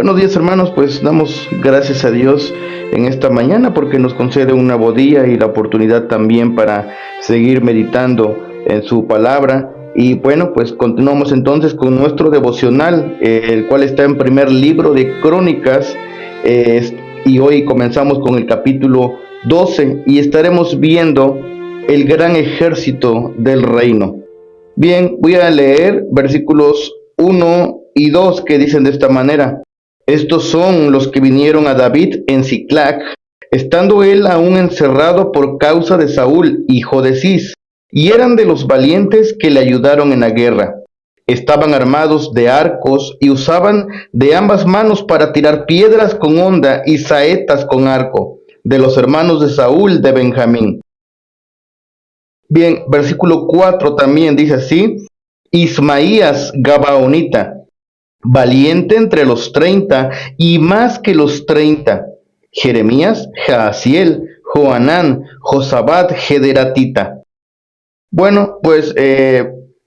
Buenos días, hermanos, pues damos gracias a Dios en esta mañana porque nos concede un nuevo día y la oportunidad también para seguir meditando en su palabra. Y bueno, pues continuamos entonces con nuestro devocional, el cual está en primer libro de Crónicas, y hoy comenzamos con el capítulo 12 y estaremos viendo el gran ejército del reino. Bien, voy a leer versículos 1 y 2 que dicen de esta manera: estos son los que vinieron a David en Siclag, estando él aún encerrado por causa de Saúl, hijo de Cis, y eran de los valientes que le ayudaron en la guerra. Estaban armados de arcos y usaban de ambas manos para tirar piedras con honda y saetas con arco, de los hermanos de Saúl de Benjamín. Bien, versículo 4 también dice así: Ismaías Gabaonita, valiente entre los 30 y más que los 30. Jeremías, Jaasiel, Joanán, Josabad, Gederatita. Bueno, pues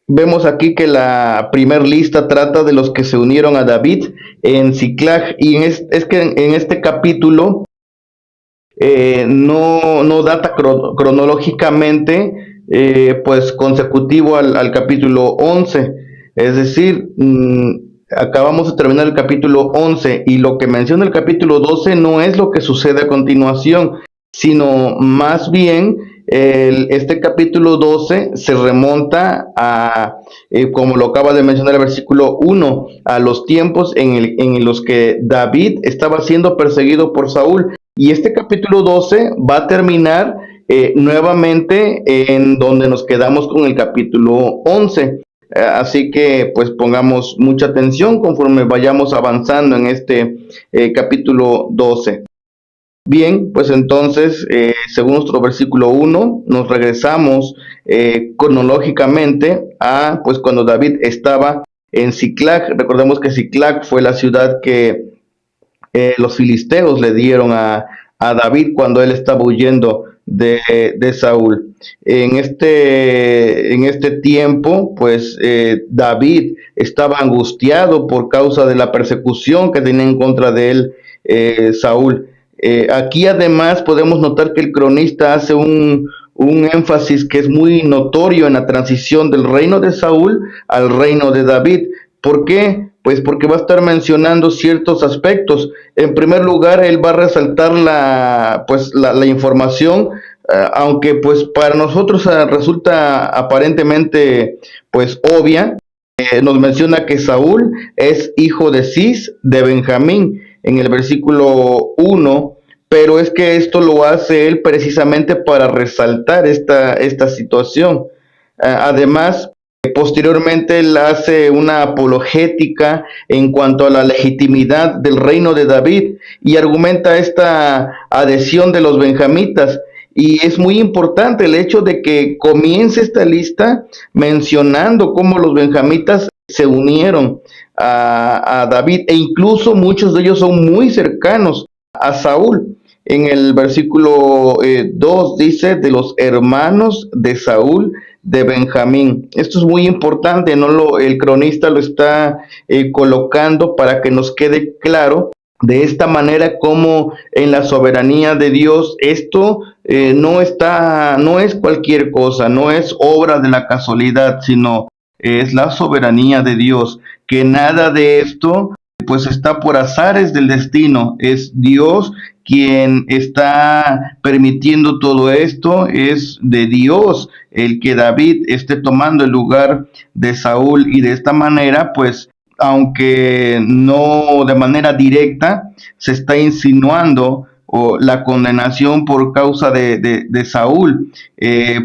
vemos aquí que la primer lista trata de los que se unieron a David en Siclag, y es que en este capítulo no data cronológicamente, pues consecutivo al capítulo 11, es decir, acabamos de terminar el capítulo 11 y lo que menciona el capítulo 12 no es lo que sucede a continuación, sino más bien este capítulo 12 se remonta a, como lo acaba de mencionar el versículo 1, a los tiempos en los que David estaba siendo perseguido por Saúl. Y este capítulo 12 va a terminar nuevamente en donde nos quedamos con el capítulo 11. Así que pues pongamos mucha atención conforme vayamos avanzando en este capítulo 12. Bien, pues entonces, según nuestro versículo 1, nos regresamos cronológicamente a pues cuando David estaba en Siclag. Recordemos que Siclag fue la ciudad que los filisteos le dieron a David cuando él estaba huyendo de Saúl. En este tiempo, pues David estaba angustiado por causa de la persecución que tenía en contra de él Saúl. Aquí además podemos notar que el cronista hace un énfasis que es muy notorio en la transición del reino de Saúl al reino de David. ¿Por qué? Pues porque va a estar mencionando ciertos aspectos. En primer lugar, él va a resaltar la información, aunque pues para nosotros resulta aparentemente pues obvia. Nos menciona que Saúl es hijo de Cis de Benjamín en el versículo 1, pero es que esto lo hace él precisamente para resaltar esta situación. Además, posteriormente él hace una apologética en cuanto a la legitimidad del reino de David y argumenta esta adhesión de los benjamitas. Y es muy importante el hecho de que comience esta lista mencionando cómo los benjamitas se unieron a David, e incluso muchos de ellos son muy cercanos a Saúl. En el versículo 2 dice: de los hermanos de Saúl de Benjamín. Esto es muy importante, el cronista lo está colocando para que nos quede claro de esta manera como en la soberanía de Dios esto no es cualquier cosa, no es obra de la casualidad, sino es la soberanía de Dios, que nada de esto pues está por azares del destino. Es Dios quien está permitiendo todo esto, es de Dios el que David esté tomando el lugar de Saúl, y de esta manera pues, aunque no de manera directa, se está insinuando la condenación por causa de Saúl,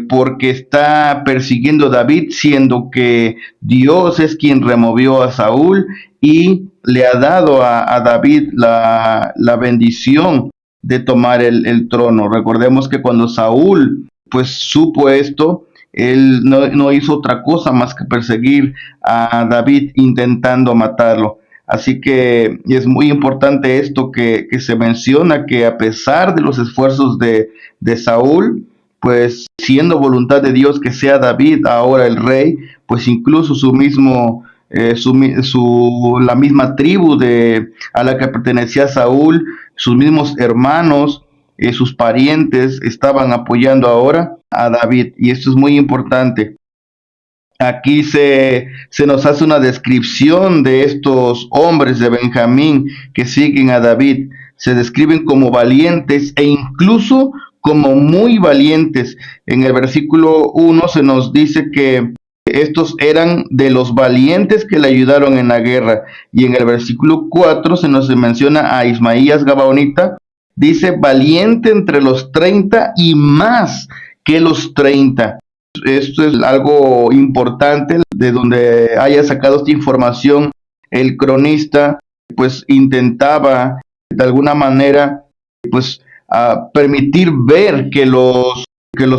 porque está persiguiendo a David, siendo que Dios es quien removió a Saúl y le ha dado a David la bendición de tomar el trono. Recordemos que cuando Saúl pues supo esto, él no hizo otra cosa más que perseguir a David intentando matarlo. Así que es muy importante esto que se menciona, que a pesar de los esfuerzos de Saúl, pues siendo voluntad de Dios que sea David ahora el rey, pues incluso su mismo la misma tribu a la que pertenecía Saúl, sus mismos hermanos, sus parientes estaban apoyando ahora a David. Y esto es muy importante. Aquí se nos hace una descripción de estos hombres de Benjamín que siguen a David. Se describen como valientes e incluso como muy valientes. En el versículo 1 se nos dice que estos eran de los valientes que le ayudaron en la guerra. Y en el versículo 4 se nos menciona a Ismaías Gabaonita. Dice, valiente entre los 30 y más que los 30. Esto es algo importante, de donde haya sacado esta información el cronista, pues intentaba de alguna manera pues permitir ver que los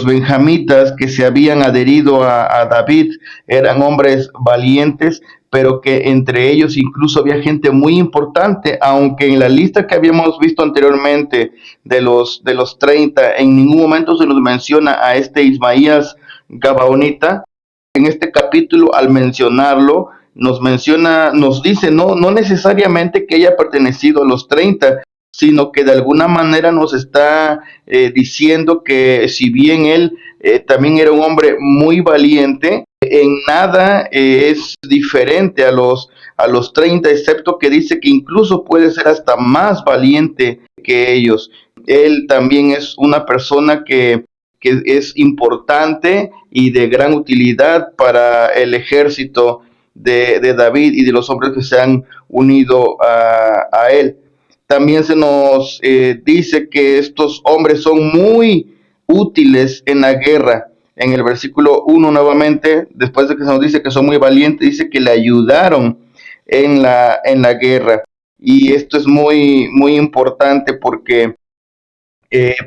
benjamitas que se habían adherido a David eran hombres valientes, pero que entre ellos incluso había gente muy importante, aunque en la lista que habíamos visto anteriormente de los 30 en ningún momento se nos menciona a este Ismaías Gabaonita. En este capítulo, al mencionarlo, nos dice, no necesariamente que haya pertenecido a los 30, sino que de alguna manera nos está diciendo que si bien él también era un hombre muy valiente, en nada es diferente a los 30, excepto que dice que incluso puede ser hasta más valiente que ellos. Él también es una persona que es importante y de gran utilidad para el ejército de David y de los hombres que se han unido a él. También se nos dice que estos hombres son muy útiles en la guerra. En el versículo 1 nuevamente, después de que se nos dice que son muy valientes, dice que le ayudaron en la guerra. Y esto es muy importante porque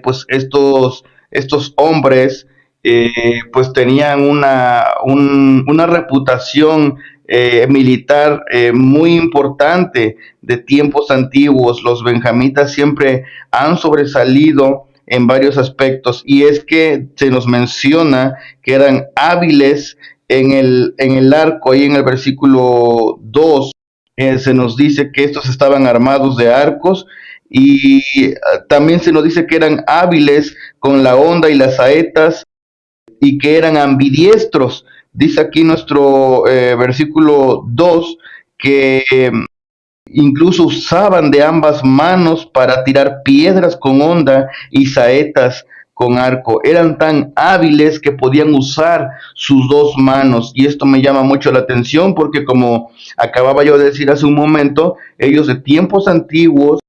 pues estos hombres pues tenían una reputación militar muy importante de tiempos antiguos. Los benjamitas siempre han sobresalido en varios aspectos y es que se nos menciona que eran hábiles en el arco. Y en el versículo 2 se nos dice que estos estaban armados de arcos y también se nos dice que eran hábiles con la honda y las saetas y que eran ambidiestros. Dice aquí nuestro versículo 2 que incluso usaban de ambas manos para tirar piedras con honda y saetas con arco. Eran tan hábiles que podían usar sus dos manos. Y esto me llama mucho la atención porque, como acababa yo de decir hace un momento, ellos de tiempos antiguos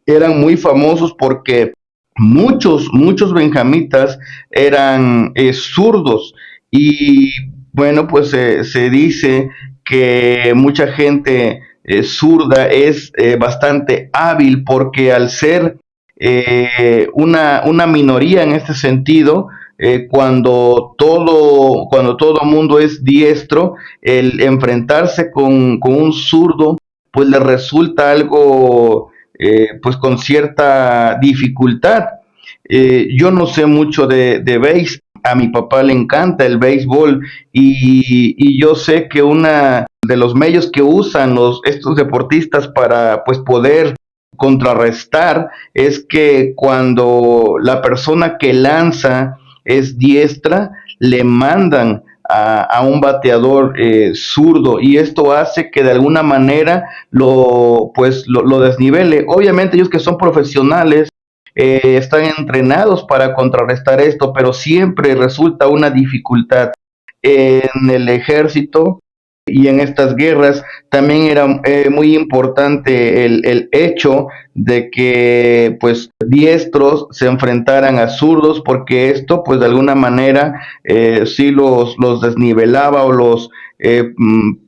eran muy famosos porque muchos benjamitas eran zurdos. Y bueno, pues se dice que mucha gente zurda es bastante hábil porque al ser una minoría en este sentido, cuando todo mundo es diestro, el enfrentarse con un zurdo, pues le resulta algo pues con cierta dificultad. Yo no sé mucho de béis, a mi papá le encanta el béisbol y yo sé que una de los medios que usan estos deportistas para pues poder contrarrestar es que cuando la persona que lanza es diestra, le mandan a un bateador zurdo y esto hace que de alguna manera lo desnivele. Obviamente ellos que son profesionales están entrenados para contrarrestar esto, pero siempre resulta una dificultad. En el ejército y en estas guerras también era muy importante el hecho de que pues diestros se enfrentaran a zurdos, porque esto pues de alguna manera sí los desnivelaba o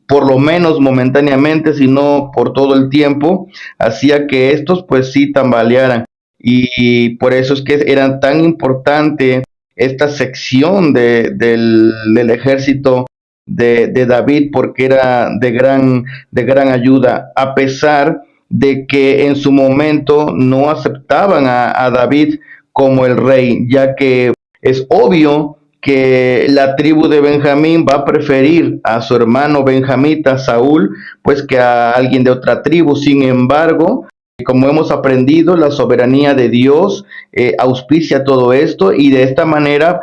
por lo menos momentáneamente, sino por todo el tiempo, hacía que estos pues sí tambalearan. Y por eso es que era tan importante esta sección del ejército de David, porque era de gran ayuda, a pesar de que en su momento no aceptaban a David como el rey, ya que es obvio que la tribu de Benjamín va a preferir a su hermano benjamita Saúl, pues que a alguien de otra tribu. Sin embargo, como hemos aprendido, la soberanía de Dios auspicia todo esto y de esta manera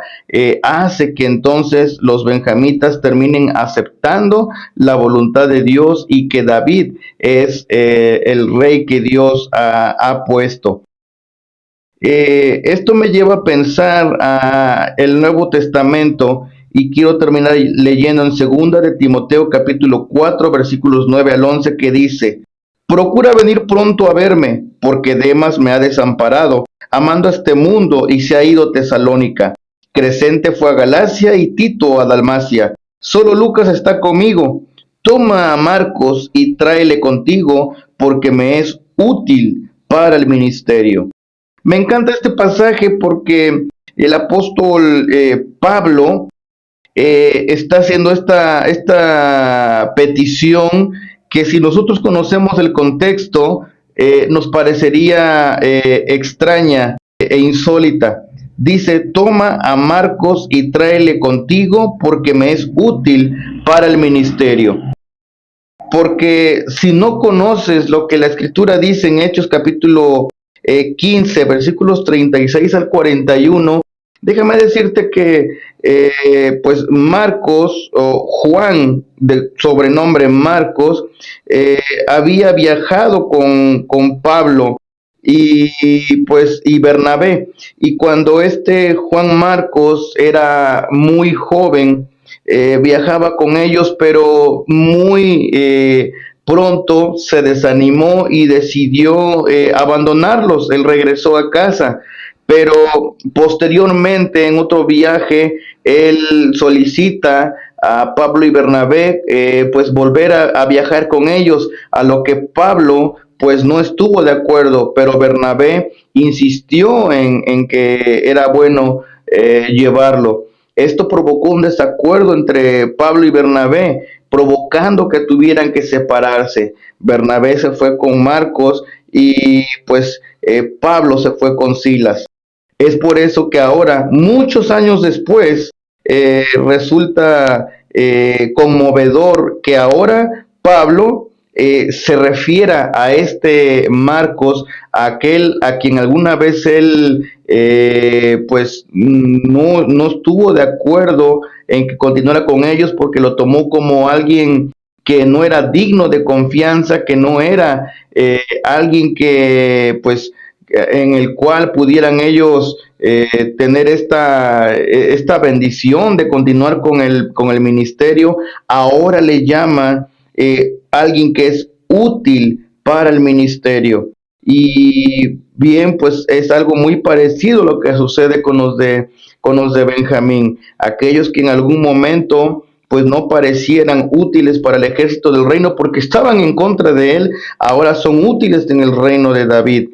hace que entonces los benjamitas terminen aceptando la voluntad de Dios y que David es el rey que Dios ha puesto. Esto me lleva a pensar a el Nuevo Testamento y quiero terminar leyendo en 2 de Timoteo capítulo 4 versículos 9 al 11 que dice: Procura venir pronto a verme, porque Demas me ha desamparado, amando a este mundo, y se ha ido a Tesalónica. Crescente fue a Galacia y Tito a Dalmacia. Solo Lucas está conmigo. Toma a Marcos y tráele contigo, porque me es útil para el ministerio. Me encanta este pasaje porque el apóstol Pablo está haciendo esta petición que si nosotros conocemos el contexto nos parecería extraña e insólita. Dice: toma a Marcos y tráele contigo porque me es útil para el ministerio. Porque si no conoces lo que la escritura dice en Hechos capítulo 15, versículos 36 al 41, déjame decirte que pues Marcos, o Juan, del sobrenombre Marcos, había viajado con Pablo y Bernabé. Y cuando este Juan Marcos era muy joven, viajaba con ellos, pero muy pronto se desanimó y decidió abandonarlos. Él regresó a casa, pero posteriormente en otro viaje él solicita a Pablo y Bernabé pues volver a viajar con ellos, a lo que Pablo pues no estuvo de acuerdo, pero Bernabé insistió en que era bueno llevarlo. Esto provocó un desacuerdo entre Pablo y Bernabé, provocando que tuvieran que separarse. Bernabé se fue con Marcos y pues Pablo se fue con Silas. Es por eso que ahora, muchos años después, resulta conmovedor que ahora Pablo se refiera a este Marcos, a aquel a quien alguna vez él pues no estuvo de acuerdo en que continuara con ellos porque lo tomó como alguien que no era digno de confianza, que no era alguien que pues en el cual pudieran ellos tener esta bendición de continuar con el ministerio. Ahora le llama alguien que es útil para el ministerio. Y bien, pues es algo muy parecido a lo que sucede con los de Benjamín. Aquellos que en algún momento pues no parecieran útiles para el ejército del reino porque estaban en contra de él, ahora son útiles en el reino de David.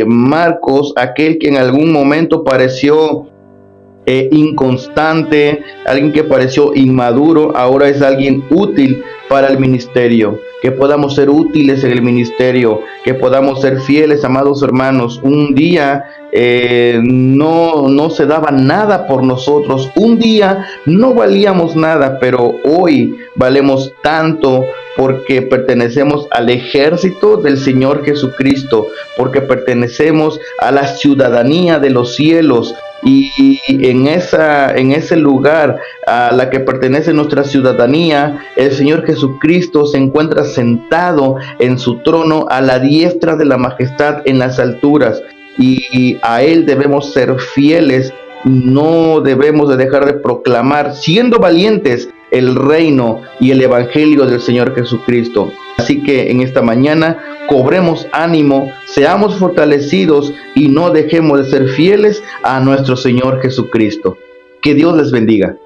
Marcos, aquel que en algún momento pareció inconstante, alguien que pareció inmaduro, ahora es alguien útil para el ministerio. Que podamos ser útiles en el ministerio, que podamos ser fieles, amados hermanos. Un día no se daba nada por nosotros, un día no valíamos nada, pero hoy valemos tanto porque pertenecemos al ejército del Señor Jesucristo, porque pertenecemos a la ciudadanía de los cielos. Y en ese lugar a la que pertenece nuestra ciudadanía, el Señor Jesucristo se encuentra sentado en su trono a la diestra de la majestad en las alturas, y a Él debemos ser fieles. No debemos de dejar de proclamar, siendo valientes, el reino y el evangelio del Señor Jesucristo. Así que en esta mañana cobremos ánimo, seamos fortalecidos y no dejemos de ser fieles a nuestro Señor Jesucristo. Que Dios les bendiga.